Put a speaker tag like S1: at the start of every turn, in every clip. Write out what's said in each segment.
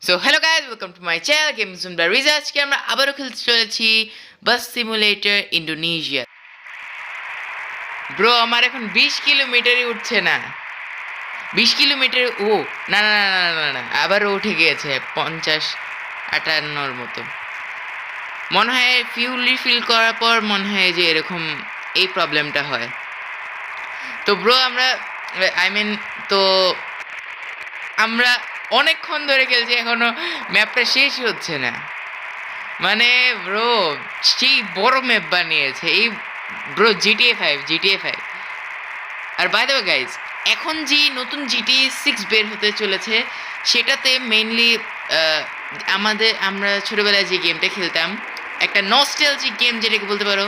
S1: So hello guys, welcome to my channel games on the ridge. আজকে আমরা আবারও খেলতে চলেছি বাস সিমুলেটর ইন্দোনেশিয়া। ব্রো, আমার এখন 20 কিলোমিটারই উঠছে না। 20 কিলোমিটার না না না না না না, আবারও উঠে গিয়েছে 50-58 মতো। মনে হয় ফিউল রিফিল করার পর মনে হয় যে এরকম এই প্রবলেমটা হয়। তো ব্রো আমরা তো আমরা অনেকক্ষণ ধরে খেলছি, এখনো ম্যাপটা শেষই হচ্ছে না। মানে ব্রো, সেই বড় ম্যাপ বানিয়েছে এই ব্রো, জিটিএ 5। আর বাই দ্য ওয়ে গাইজ, এখন যে নতুন জিটিএ 6 বের হতে চলেছে সেটাতে মেইনলি আমরা ছোটবেলায় যে গেমটা খেলতাম, একটা নস্টালজিক গেম যেটাকে বলতে পারো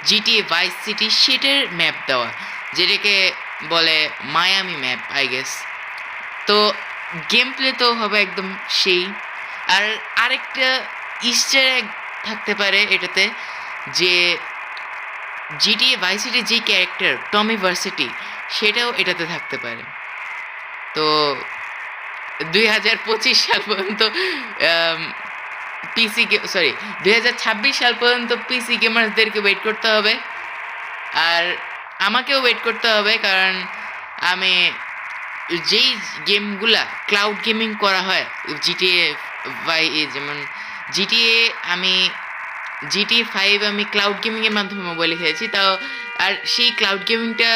S1: জিটিএ ভাইস সিটি, সেটার ম্যাপ দেওয়া, যেটাকে বলে মায়ামি ম্যাপ আই গেস। তো গেম প্লে তো হবে একদম সেই। আর আরেকটা ইস্টার এগ থাকতে পারে এটাতে, যে জিটিএ ভাইস সিটির যে ক্যারেক্টার টমি ভার্সিটি, সেটাও এটাতে থাকতে পারে। তো 2025 সাল পর্যন্ত পিসি সরি 2026 সাল পর্যন্ত পিসি গেমার্সদেরকে ওয়েট করতে হবে, আর আমাকেও ওয়েট করতে হবে, কারণ আমি যেই গেমগুলা ক্লাউড গেমিং করা হয় জিটিএ যেমন জিটিএ আমি জিটিএ 5 আমি ক্লাউড গেমিংয়ের মাধ্যমে মোবাইলে খেলেছি তাও। আর সেই ক্লাউড গেমিংটা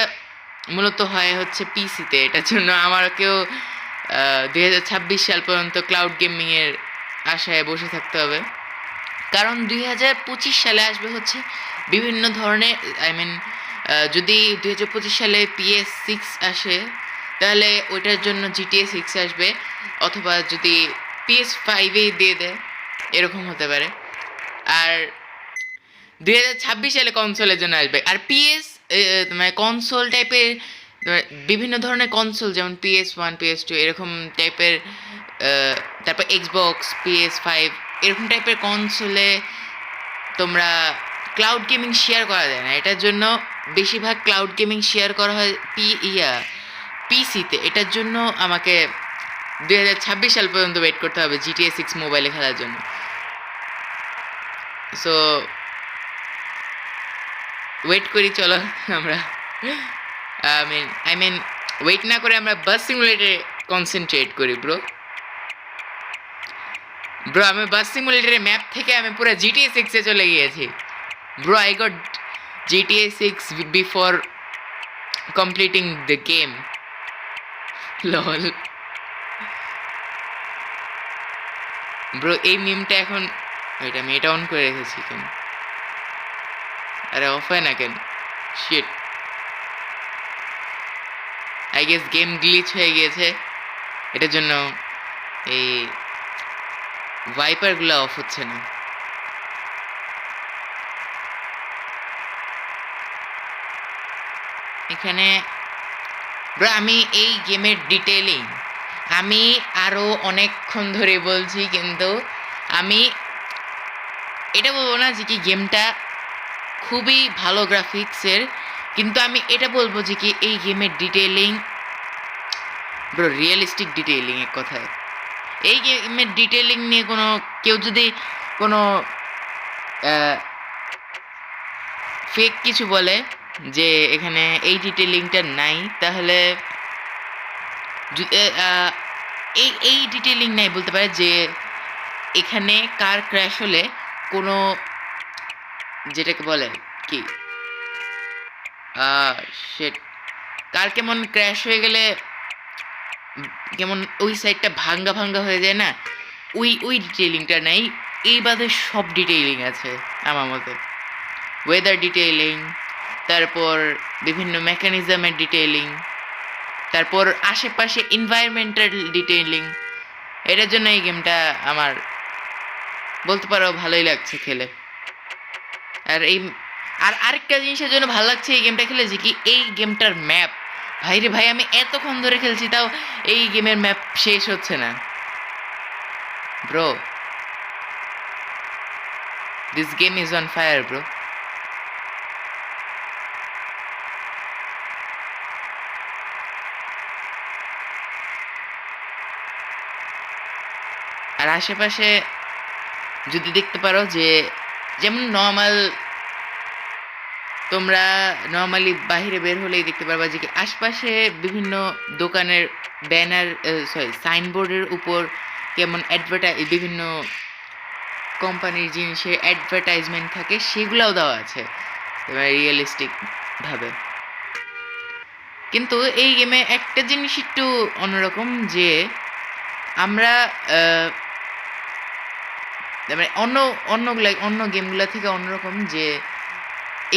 S1: মূলত হয় হচ্ছে পিসিতে। এটার জন্য আমাকেও 2026 সাল পর্যন্ত ক্লাউড গেমিংয়ের আশায় বসে থাকতে হবে, কারণ 2025 সালে আসবে হচ্ছে বিভিন্ন ধরনের যদি 2025 সালে PS6 আসে তাহলে ওইটার জন্য GTA 6 আসবে, অথবা যদি PS5 দিয়ে দেয় এরকম হতে পারে। আর 2026 সালে কনসোলের জন্য আসবে। আর মানে কনসোল টাইপের বিভিন্ন ধরনের কনসোল, যেমন PS1 PS2 এরকম টাইপের, তারপর এক্সবক্স PS5 এরকম টাইপের কনসোলে তোমরা ক্লাউড গেমিং শেয়ার করা যায় না। এটার জন্য বেশিরভাগ ক্লাউড গেমিং শেয়ার করা হয় পিসিতে। এটার জন্য আমাকে 2026 সাল পর্যন্ত ওয়েট করতে হবে GTA 6 মোবাইলে খেলার জন্য। সো ওয়েট করি, চলো আমরা ওয়েট না করে আমরা বাস সিমুলেটরে কনসেন্ট্রেট করি ব্রো। আমি বাস সিমুলেটরের ম্যাপ থেকে আমি পুরো GTA 6-এ চলে গিয়েছি bro. I got GTA 6 before completing the game, লল। ব্রো এই মিমটা এখন, ওইটা আমি এটা অন করে রেখেছি কেন? আরে অফ হয় না কেন? Shit, I guess game glitch হয়ে গিয়েছে, এটার জন্য এই ভাইপারগুলো অফ হচ্ছে না। এখানে ব্রো আমি এই গেমের ডিটেইলিং আমি আরও অনেকক্ষণ ধরে বলছি, কিন্তু আমি এটা বলবো না যে কি গেমটা খুবই ভালো গ্রাফিক্সের, কিন্তু আমি এটা বলবো যে কি এই গেমের ডিটেইলিং ব্রো রিয়েলিস্টিক ডিটেইলিং। এক কথায় এই গেমের ডিটেইলিং নিয়ে কেউ যদি কোনো ফেক কিছু বলে যে এখানে এই ডিটেইলিংটা নাই, তাহলে এই ডিটেইলিং নাই বলতে পারে যে এখানে কার ক্র্যাশ হলে কোনো, যেটাকে বলে কি সেট, কার কেমন ক্র্যাশ হয়ে গেলে কেমন ওই সাইডটা ভাঙ্গা ভাঙ্গা হয়ে যায় না, ওই ডিটেইলিংটা নাই। এই বাদে সব ডিটেইলিং আছে আমার মতে। ওয়েদার ডিটেইলিং, তারপর বিভিন্ন মেকানিজমের ডিটেইলিং, তারপর আশেপাশে এনভায়রনমেন্টাল ডিটেইলিং। এটার জন্য এই গেমটা আমার বলতে পারো ভালোই লাগছে খেলে। আর আরেকটা জিনিসের জন্য ভালো লাগছে এই গেমটা খেলে, যে কি এই গেমটার ম্যাপ, ভাই রে ভাই, আমি এতক্ষণ ধরে খেলছি তাও এই গেমের ম্যাপ শেষ হচ্ছে না bro. This game is on fire bro. আশেপাশে যদি দেখতে পারো যে যেমন নর্মাল তোমরা নর্মালি বাইরে বের হলেই দেখতে পারবা যে কি আশপাশে বিভিন্ন দোকানের ব্যানার সাইনবোর্ডের উপর কেমন বিভিন্ন কোম্পানির জিনিসের অ্যাডভার্টাইজমেন্ট থাকে, সেগুলোও দেওয়া আছে রিয়েলিস্টিক ভাবে। কিন্তু এই গেমে একটা জিনিস একটু অন্যরকম, যে আমরা মানে অন্য গেমগুলো থেকে অন্যরকম, যে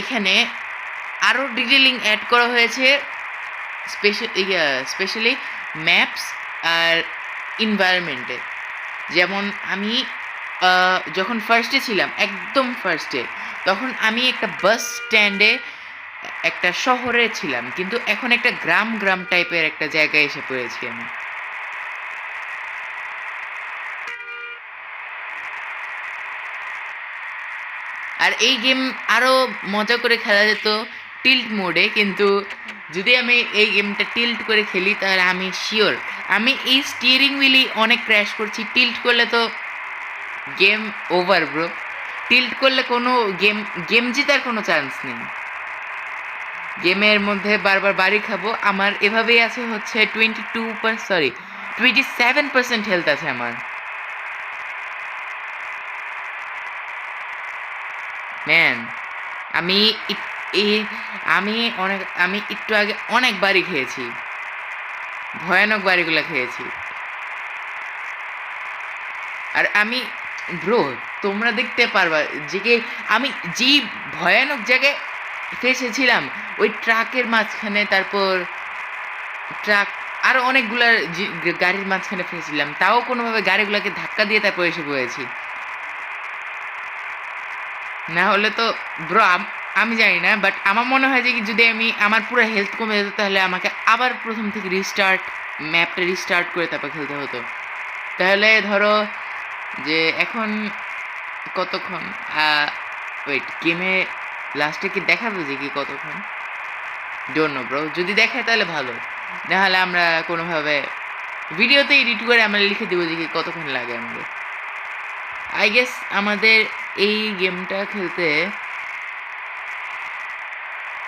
S1: এখানে আরও ডিটেলিং অ্যাড করা হয়েছে স্পেশালি ম্যাপস আর এনভায়রনমেন্টে। যেমন আমি যখন ফার্স্টে ছিলাম, একদম ফার্স্টে, তখন আমি একটা বাস স্ট্যান্ডে একটা শহরে ছিলাম, কিন্তু এখন একটা গ্রাম টাইপের একটা জায়গায় এসে পড়েছি আমি। আর এই গেম আরও মজা করে খেলা যেত টিল্ট মোডে, কিন্তু যদি আমি এই গেমটা টিল্ট করে খেলি তাহলে আমি শিওর আমি এই স্টিয়ারিং হুইলই অনেক ক্র্যাশ করছি। টিল্ট করলে তো গেম ওভার ব্রো। টিল্ট করলে কোনো গেম জেতার কোনো চান্স নেই। গেমের মধ্যে বারবার বাড়ি খাবো। আমার এভাবেই আছে হচ্ছে 27% হেলথ আছে আমার। ম্যান, আমি একটু আগে অনেক বাড়ি খেয়েছি, ভয়ানক বাড়িগুলো খেয়েছি। আর আমি ব্রো, তোমরা দেখতে পারবা যে আমি যে ভয়ানক জায়গায় ফেসেছিলাম, ওই ট্রাকের মাঝখানে, তারপর ট্রাক আরো অনেকগুলা গাড়ির মাঝখানে ফেসেছিলাম, তাও কোনোভাবে গাড়িগুলোকে ধাক্কা দিয়ে তারপর এসে পড়েছি। না হলে তো ব্রো আমি জানি না, বাট আমার মনে হয় যে কি যদি আমার পুরো হেলথ কমে যেত তাহলে আমাকে আবার প্রথম থেকে ম্যাপটা রিস্টার্ট করে তারপর খেলতে হতো। তাহলে ধরো যে এখন কতক্ষণ ওয়েট, গেমে লাস্টে কি দেখাবো যে কি কতক্ষণ, ডোন্ট নো ব্রো। যদি দেখায় তাহলে ভালো, নাহলে আমরা কোনোভাবে ভিডিওতে এডিট করে আমরা লিখে দেবো যে কি কতক্ষণ লাগে আমাদের। আই গেস আমাদের এই গেমটা খেলতে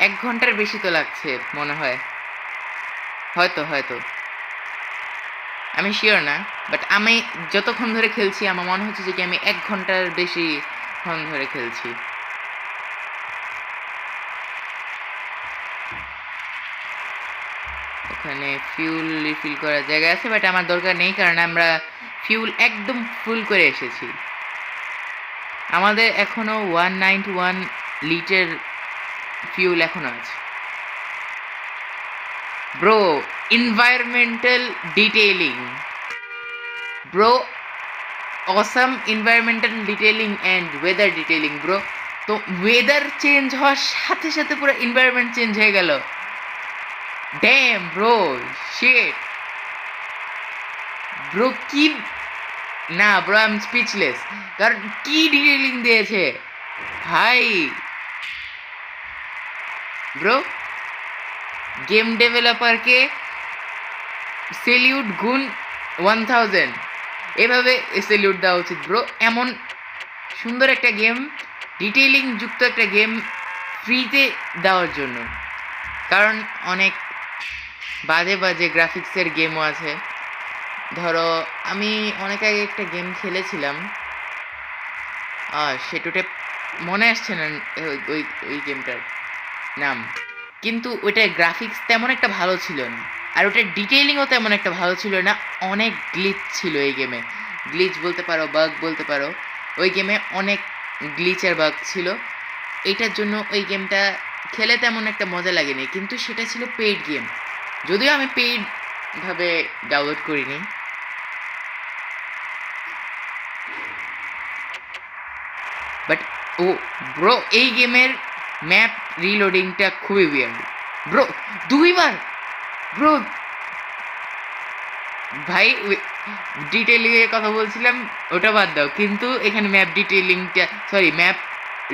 S1: 1 ঘন্টার বেশি তো লাগছে মনে হয়, হয়তো আমি শিওর না, বাট আমি যতক্ষণ ধরে খেলছি আমার মনে হচ্ছে যে কি আমি 1 ঘন্টার বেশি ক্ষণ ধরে খেলছি। ওখানে ফিউল রিফিল করার জায়গা আছে, বাট আমার দরকার নেই, কারণ আমরা ফিউল একদম ফুল করে এসেছি। আমাদের এখনো 191 লিটার ফিউল এখনো আছে bro. Environmental detailing bro, awesome environmental detailing and weather detailing bro. তো ওয়েদার চেঞ্জ হওয়ার সাথে সাথে পুরো এনভায়রনমেন্ট চেঞ্জ হয়ে গেল। ড্যাম ব্রো, শিট ব্রো, কি না ব্রো, আই এম স্পিচলেস, কারণ কি ডিটেইলিং দিয়েছে ভাই ব্রো। গেম ডেভেলপারকে সেলিউট গুণ 1000, এভাবে সেলিউট দেওয়া উচিত ব্রো। এমন সুন্দর একটা গেম, ডিটেইলিং যুক্ত একটা গেম ফ্রিতে দেওয়ার জন্য, কারণ অনেক বাজে গ্রাফিক্সের গেমও আছে। ধরো আমি অনেক আগে একটা গেম খেলেছিলাম, সেটাতে মনে আসছে না ওই গেমটার নাম, কিন্তু ওইটার গ্রাফিক্স তেমন একটা ভালো ছিল না, আর ওটার ডিটেইলিংও তেমন একটা ভালো ছিল না। অনেক গ্লিচ ছিল এই গেমে, গ্লিচ বলতে পারো, বাগ বলতে পারো। ওই গেমে অনেক গ্লিচের বাগ ছিল, এইটার জন্য ওই গেমটা খেলে তেমন একটা মজা লাগেনি। কিন্তু সেটা ছিল পেইড গেম, যদিও আমি পেইড ভাবে ডাউনলোড করিনি। বাট ব্রো, এই গেমের ম্যাপ রিলোডিংটা খুবই উইয়ার্ড ব্রো। 2 বার ব্রো, ভাই ডিটেইলিং এর কথা বলছিলাম, ওটা বাদ দাও, কিন্তু এখানে ম্যাপ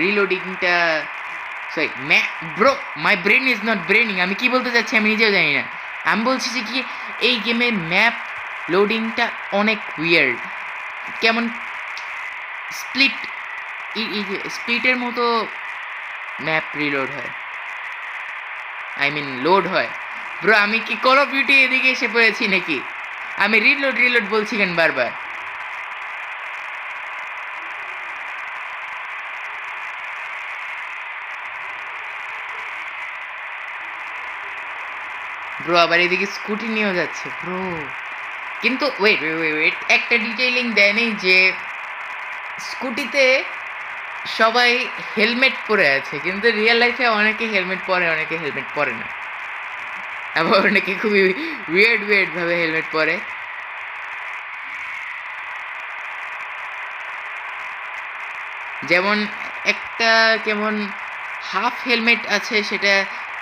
S1: রিলোডিংটা bro, my brain is not braining. আমি কি বলতে চাচ্ছি আমি নিজেও জানি না। আমি বলছি যে কি এই গেমের ম্যাপ লোডিংটা অনেক উইয়ার্ড। কেমন স্প্লিট স্প্লিটের মতো ম্যাপ রিলোড হয়, আই মিন লোড হয়। ব্রো আমি কি কল অফ ডিউটি এদিকে এসে পড়েছি নাকি? আমি রিলোড রিলোড বলছি কেন বারবার? ব্রো আবার এদিকে স্কুটি নিয়েও যাচ্ছে ব্রো। কিন্তু ওয়েট ওয়েট ওয়েট, একটা ডিটেইলিং দেয়নি যে স্কুটিতে সবাই হেলমেট পরে আছে, কিন্তু রিয়েল লাইফে অনেকে হেলমেট পরে, অনেকে হেলমেট পরে না। আবার অনেকে খুবই উইয়ার্ড উইয়ার্ড ভাবে হেলমেট পরে। যেমন একটা কেমন হাফ হেলমেট আছে, সেটা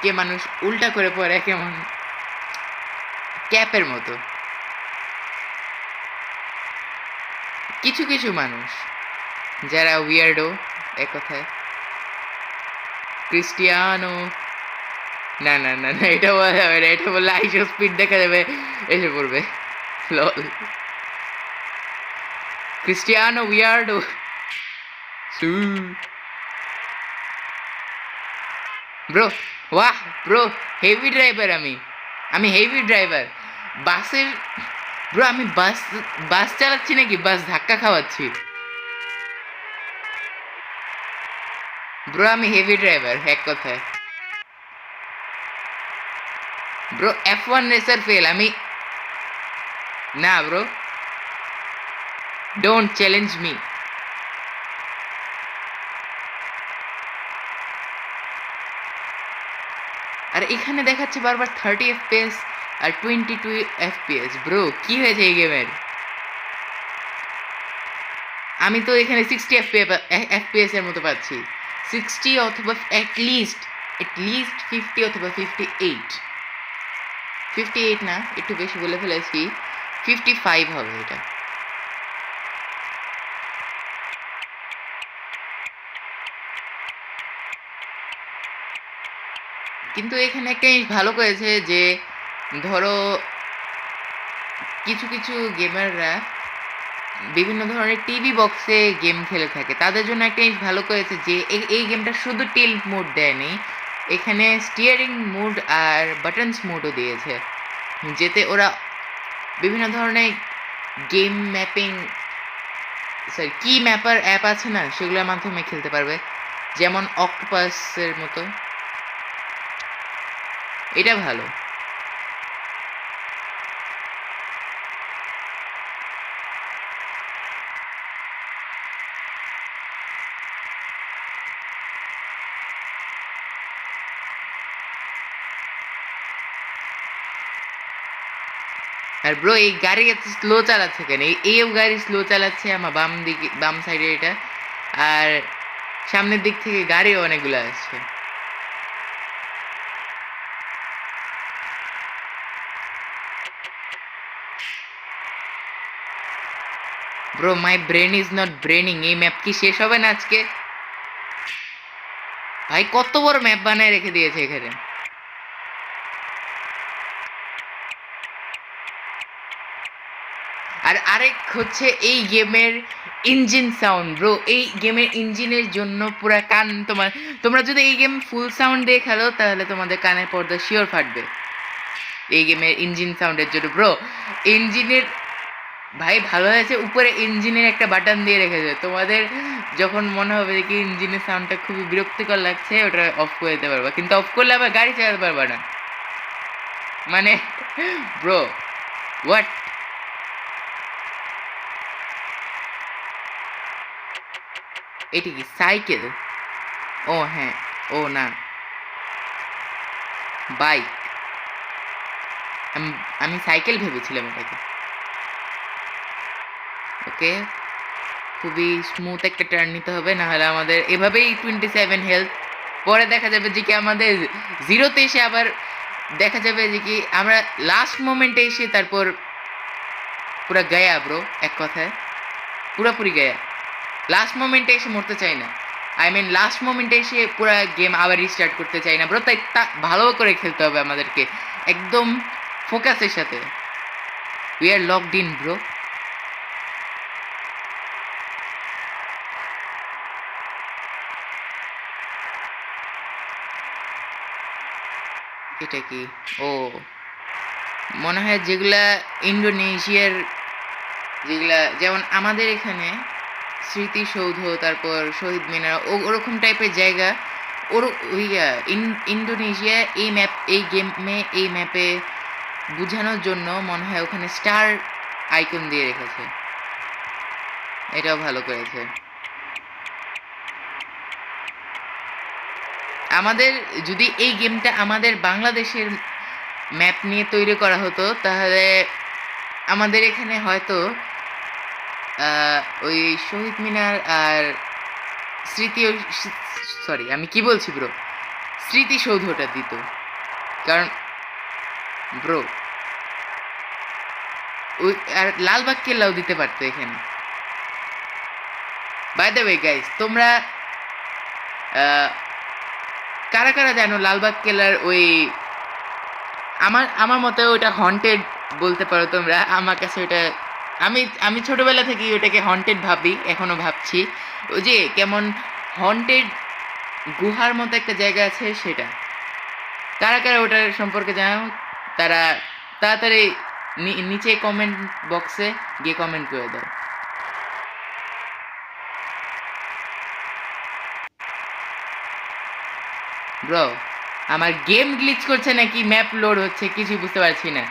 S1: কে মানুষ উল্টা করে পরে কেমন ক্যাপের মতো। কিছু কিছু মানুষ যারা উইয়ার্ডো, এক কথায় ক্রিস্টিয়ানো। না না না না, এটা বলা যাবে না, এটা বললে আইসো স্পিড দেখা যাবে, এসে পড়বে। লল, ক্রিস্টিয়ানো উইয়ার্ডো। ব্রো ওয়াহ ব্রো, হেভি ড্রাইভার আমি, আমি হেভি ড্রাইভার বাসের। ব্রো আমি বাস বাস চালাচ্ছি নাকি বাস ধাক্কা খাওয়াচ্ছি? ব্রো আমি হেভি ড্রাইভার এক কথায়। ব্রো F1 রেসার ফেল আমি। না ব্রো, ডোন্ট চ্যালেঞ্জ মি। আর এখানে দেখাচ্ছে বারবার 30 FPS আর 22 FPS। ব্রো কি হয়েছে এই গেমের? আমি তো এখানে 60 FPS এর মতো পাচ্ছি, 60 অথবা অ্যাটলিস্ট 50 অথবা 58। 58 না, একটু বেশি বলে ফেলেছি, 55 হবে এটা। কিন্তু এখানে একটা জিনিস ভালো করেছে যে ধরো কিছু কিছু গেমাররা বিভিন্ন ধরনের টিভি বক্সে গেম খেলে থাকে, তাদের জন্য একটা জিনিস ভালো করেছে যে এই গেমটা শুধু টিল্ট মোড দেয়নি, এখানে স্টিয়ারিং মোড আর বাটনস মোডও দিয়েছে, যেতে ওরা বিভিন্ন ধরনের গেম ম্যাপিং, সরি কি ম্যাপার অ্যাপ আছে না, সেগুলোর মাধ্যমে খেলতে পারবে, যেমন অক্টোপাসের মতো। এটা ভালো। আর ব্রো এই গাড়ি এত স্লো চালাচ্ছে কেন? এইও গাড়ি স্লো চালাচ্ছে আমার বাম দিকে, বাম সাইডে এটা, আর সামনের দিক থেকে গাড়িও অনেকগুলো আসছে। Bro my brain is not braining. এই ম্যাপ কি শেষ হবে না আজকে? ভাই কত বড় ম্যাপ বানায় রেখে দিয়েছে এখানে। আর আরেক হচ্ছে এই গেমের ইঞ্জিন সাউন্ড। ব্রো এই গেমের ইঞ্জিনের জন্য পুরা কান তোমরা যদি এই গেম ফুল সাউন্ড দিয়ে খেলো তাহলে তোমাদের কানের পর্দা শিওর ফাটবে এই গেমের ইঞ্জিন সাউন্ডের জন্য। ব্রো ইঞ্জিনের ভাই ভালো হয়েছে উপরে ইঞ্জিনের একটা বাটন দিয়ে রেখেছে, তোমাদের যখন মনে হবে যে কি ইঞ্জিনের সাউন্ডটা খুবই বিরক্তিকর লাগছে ওটা অফ করে দিতে পারবা, কিন্তু অফ করলে আবার গাড়ি চালাতে পারবা না। মানে ব্রো হোয়াট? এটি কি সাইকেল? ও হ্যাঁ, ও না বাইক। আমি সাইকেল ভেবেছিলাম এটাকে। ওকে, খুবই স্মুথ একটা টার্ন নিতে হবে, না হলে আমাদের এভাবেই 27 হেলথ। পরে দেখা যাবে যে কি আমাদের জিরোতে এসে আবার দেখা যাবে যে কি আমরা লাস্ট মোমেন্টে এসে তারপর পুরা গায়া ব্রো, এক কথায় পুরোপুরি গায়া। লাস্ট মোমেন্টে এসে মরতে চাই না, আই মিন লাস্ট মোমেন্টে এসে পুরো গেম আবার রিস্টার্ট করতে চাই না ব্রো। তাই ভালো করে খেলতে হবে আমাদেরকে, একদম ফোকাসের সাথে। We are locked in bro. এটা কি? ও মনে হয় যেগুলা ইন্দোনেশিয়ার, যেগুলা যেমন আমাদের এখানে স্মৃতিসৌধ, তারপর শহীদ মিনার, ওরকম টাইপের জায়গা। ওর ওই ইন্দোনেশিয়া এই গেমে এই ম্যাপে বোঝানোর জন্য মনে হয় ওখানে স্টার আইকন দিয়ে রেখেছে। এটাও ভালো করেছে। আমাদের যদি এই গেমটা আমাদের বাংলাদেশের ম্যাপ নিয়ে তৈরি করা হতো, তাহলে আমাদের এখানে হয়তো ওই শহীদ মিনার আর স্মৃতি, সরি আমি কি বলছি ব্রো, স্মৃতিসৌধটা দিত। কারণ ব্রো ওই আর লালবাগ কেল্লাও দিতে পারতো এখানে। বাই দ্য ওয়ে গাইস, তোমরা কারা কারা জানো লালবাগ কেল্লার ওই, আমার মতে ওটা হন্টেড বলতে পারো তোমরা। আমার কাছে ওটা, আমি ছোটবেলা থেকেই ওটাকে হন্টেড ভাবি, এখনো ভাবছি। ওই যে কেমন হন্টেড গুহার মতো একটা জায়গা আছে, সেটা কারা কারা ওটার সম্পর্কে জানো তারা তাড়াতাড়ি নিচে কমেন্ট বক্সে গিয়ে কমেন্ট করে দাও। ব্রো আমার গেম গ্লিচ করছে নাকি ম্যাপ লোড হচ্ছে কিছু বুঝতে পারছি না।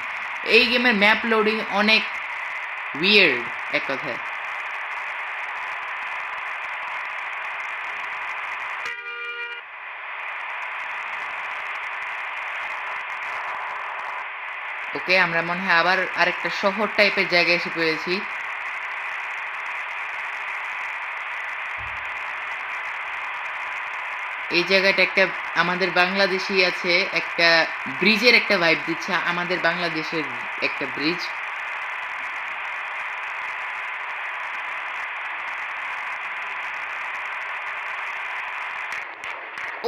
S1: এই গেমের ম্যাপ লোডিং অনেক উইয়ার্ড এক কথায়। ওকে, আমরা মনে হয় আবার আরেকটা শহর টাইপের জায়গায় এসে পড়েছি। এই জায়গাটা একটা আমাদের বাংলাদেশি আছে, একটা ব্রিজের একটা ভাইব দিচ্ছে, আমাদের বাংলাদেশের একটা ব্রিজ।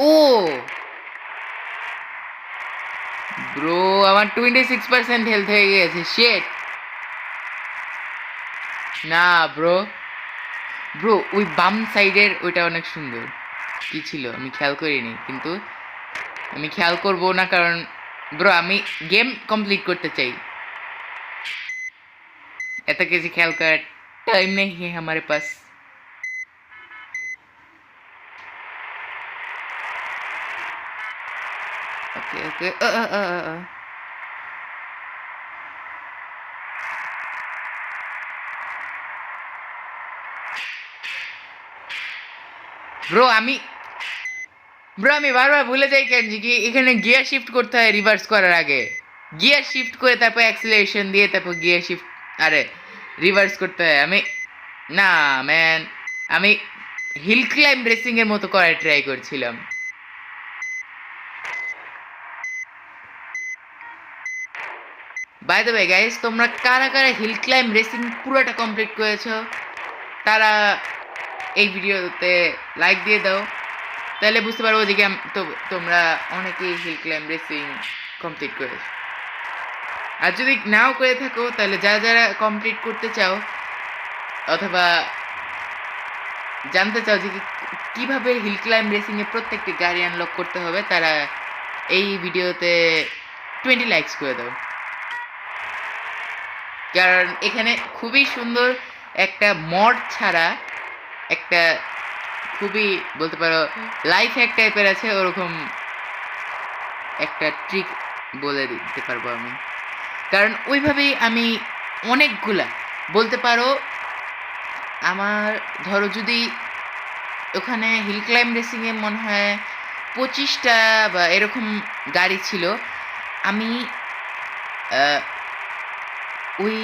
S1: ও ব্রো আমার 26% হেলথ হয়ে গেছে, শেট। না ব্রো, ব্রো ওই বাম সাইডের ওইটা অনেক সুন্দর। কি ছিল আমি খেয়াল করিনি, কিন্তু আমি খেয়াল করবো না, কারণ ব্রো আমি গেম কমপ্লিট করতে চাই। এত কিছু খেয়াল করার টাইম নেই हमारे पास। ওকে ওকে ব্রো আমি বারবার ভুলে যাই কেন যে কি এখানে গিয়ার শিফট করতে হয় রিভার্স করার আগে। গিয়ার শিফট করে তারপর অ্যাক্সিলারেশন দিয়ে তারপর গিয়ার শিফট, আরে রিভার্স করতে হয়। না ম্যান, আমি হিল ক্লাইম্ব রেসিং এর মতো করার ট্রাই করছিলাম। বাই দ্য ওয়ে গাইস, তোমরা কারা কারা হিল ক্লাইম্ব রেসিং পুরোটা কমপ্লিট করেছো তারা এই ভিডিওতে লাইক দিয়ে দাও, তাহলে বুঝতে পারবো যে তোমরা অনেকেই হিল ক্লাইম্ব রেসিং কমপ্লিট করেছো। আর যদি নাও করে থাকো, তাহলে যারা কমপ্লিট করতে চাও অথবা জানতে চাও যে কিভাবে হিল ক্লাইম্ব রেসিং এ প্রত্যেকটি গাড়ি আনলক করতে হবে, তারা এই ভিডিওতে 20 লাইকস করে দাও। কারণ এখানে খুবই সুন্দর একটা মড ছাড়া একটা খুবই বলতে পারো লাইফ হ্যাক টাইপের আছে, ওরকম একটা ট্রিক বলে দিতে পারবো আমি। কারণ ওইভাবেই আমি অনেকগুলা বলতে পারো, আমার ধরো যদি ওখানে হিল ক্লাইম্ব রেসিংয়ে মনে হয় 25টা বা এরকম গাড়ি ছিল, আমি ওই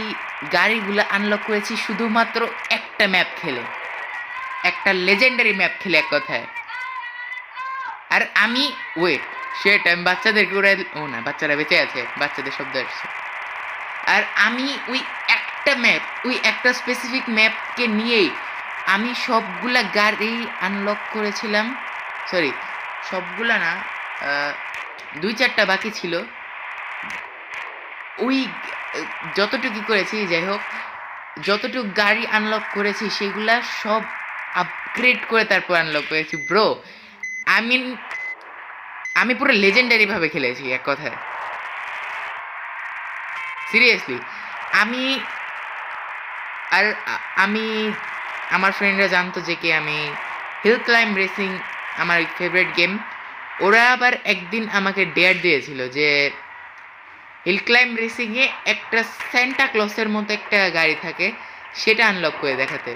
S1: গাড়িগুলো আনলক করেছি শুধুমাত্র একটা ম্যাপ খেলে, একটা লেজেন্ডারি ম্যাপ খেলে এক কথায়। আর আমি আমি বাচ্চাদেরকে ওরা, ও না বাচ্চারা বেঁচে আছে, বাচ্চাদের শব্দ আসছে। আর আমি ওই একটা স্পেসিফিক ম্যাপকে নিয়েই আমি সবগুলা গাড়ি আনলক করেছিলাম। সরি, সবগুলা না, 2-4টা বাকি ছিল। ওই যতটুকু করেছি, যাই হোক যতটুকু গাড়ি আনলক করেছি সেগুলা সব আপগ্রেড করে তারপর আনলক করেছি ব্রো। আমি পুরো লেজেন্ডারি ভাবে খেলেছি এক কথায়, সিরিয়াসলি। আমি আর আমি আমার ফ্রেন্ডরা জানতো যে কি আমি হিল ক্লাইম্ব রেসিং আমার ফেভারিট গেম। ওরা আবার একদিন আমাকে ডেয়ার দিয়েছিল যে হিল ক্লাইম্ব রেসিংয়ে একটা স্যান্টা ক্লসের মতো একটা গাড়ি থাকে, সেটা আনলক করে দেখাতে।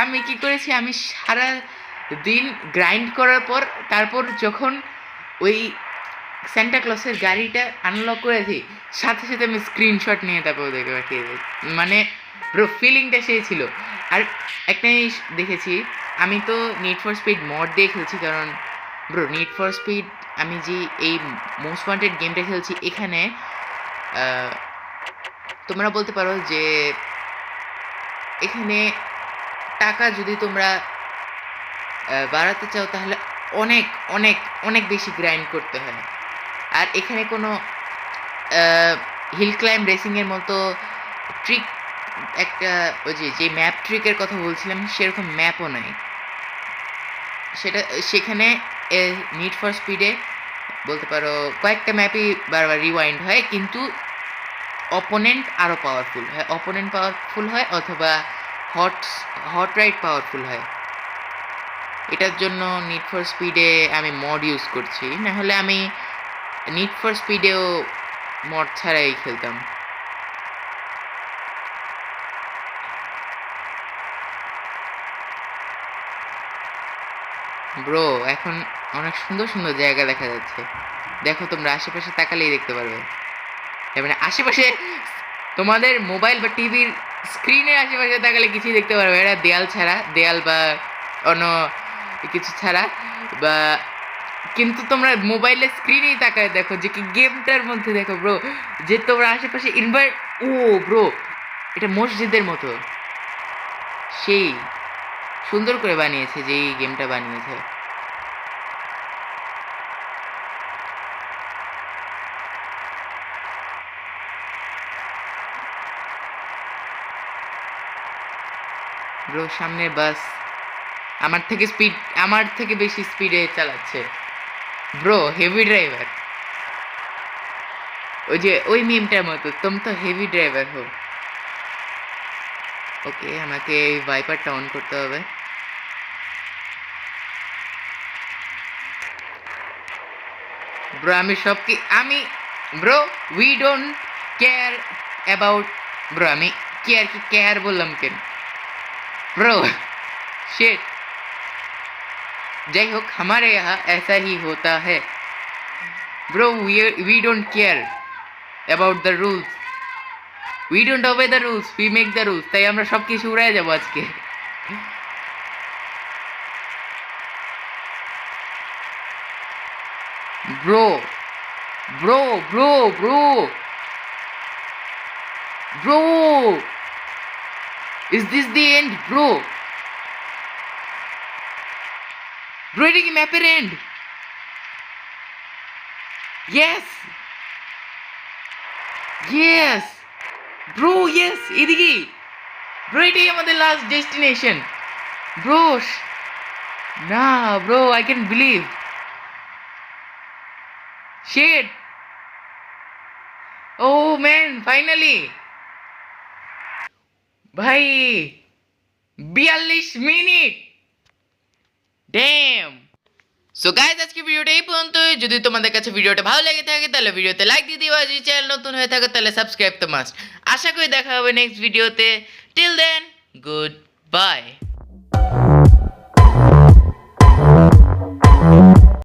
S1: আমি কি করেছি, আমি সারা দিন গ্রাইন্ড করার পর তারপর যখন ওই স্যান্টা ক্লসের গাড়িটা আনলক করেছি, সাথে সাথে আমি স্ক্রিনশট নিয়ে তারপর ওদেরকে পাঠিয়ে দিই। মানে ব্রো ফিলিংটা সেই ছিল। আর একটা জিনিস দেখেছি, আমি তো নিড ফর স্পিড মড দিয়ে খেলছি, কারণ ব্রো নিড ফর স্পিড আমি যে এই মোস্ট ওয়ান্টেড গেমটা খেলছি, এখানে তোমরা বলতে পারো যে এখানে টাকা যদি তোমরা বাড়াতে চাও তাহলে অনেক অনেক অনেক বেশি গ্রাইন্ড করতে হয়। আর এখানে কোনো হিল ক্লাইম্ব রেসিংয়ের মতো ট্রিক, একটা ওই যে ম্যাপ ট্রিকের কথা বলছিলাম সেরকম ম্যাপও নাই সেখানে। নিড ফর স্পিডে বলতে পারো কয়েকটা ম্যাপই বারবার রিওয়াইন্ড হয়, কিন্তু অপোনেন্ট আরও পাওয়ারফুল হয় অথবা হট রাইড পাওয়ারফুল হয়। এটার জন্য নিড ফর স্পিডে আমি মড ইউজ করছি, না হলে আমি নিড ফর স্পিডেও মড ছাড়াই খেলতাম। ব্রো এখন অনেক সুন্দর সুন্দর জায়গা দেখা যাচ্ছে, দেখো তোমরা আশেপাশে তাকালেই দেখতে পারবে। মানে আশেপাশে তোমাদের মোবাইল বা টিভির স্ক্রিনের আশেপাশে তাকালে কিছুই দেখতে পারবে, এটা দেয়াল বা অন্য কিছু ছাড়া, বা কিন্তু তোমরা মোবাইলের স্ক্রিনেই তাকায় দেখো যে কি গেমটার মধ্যে দেখো ব্রো, যে তোমরা আশেপাশে ও ব্রো এটা মসজিদের মতো, সেই সুন্দর করে বানিয়েছে যে এই গেমটা বানিয়েছে। ব্রো সামনের বাস আমার থেকে বেশি স্পিডে চালাচ্ছে ব্রো, হেভি ড্রাইভার। ওই মিমটার মতো, তুমি তো হেভি ড্রাইভার হো। ওকে, আমাকে এই ভাইপারটা অন করতে হবে। Bro bro we don't care about, bro আমি কেয়ার বললাম কেন ব্রো, शिट। যাই হোক, हमारे यहाँ ऐसा ही होता है bro, we don't care about the rules, we don't obey the rules, we make the rules। তাই আমরা সব কিছু উড়ায় যাবো আজকে। Bro bro bro bro bro, is this the end bro? Bro, এটা কি ম্যাপের এন্ড? yes bro, yes এদিকে ব্রো, এটাই আমাদের লাস্ট ডেস্টিনেশন ব্রো। না bro, I can't believe, shit, oh man, finally ভাই 42 মিনিট, ড্যাম। সো গাইজ, আজকে ভিডিওটা এই পর্যন্তই। যদি তোমাদের কাছে ভিডিওটা ভালো লেগে থাকে তাহলে ভিডিওতে লাইক দিয়ে দিও, আর যদি চ্যানেল নতুন হয়ে থাকে তাহলে সাবস্ক্রাইব তো মাস্ট। আশা করি দেখা হবে নেক্সট ভিডিওতে। Till then, good by.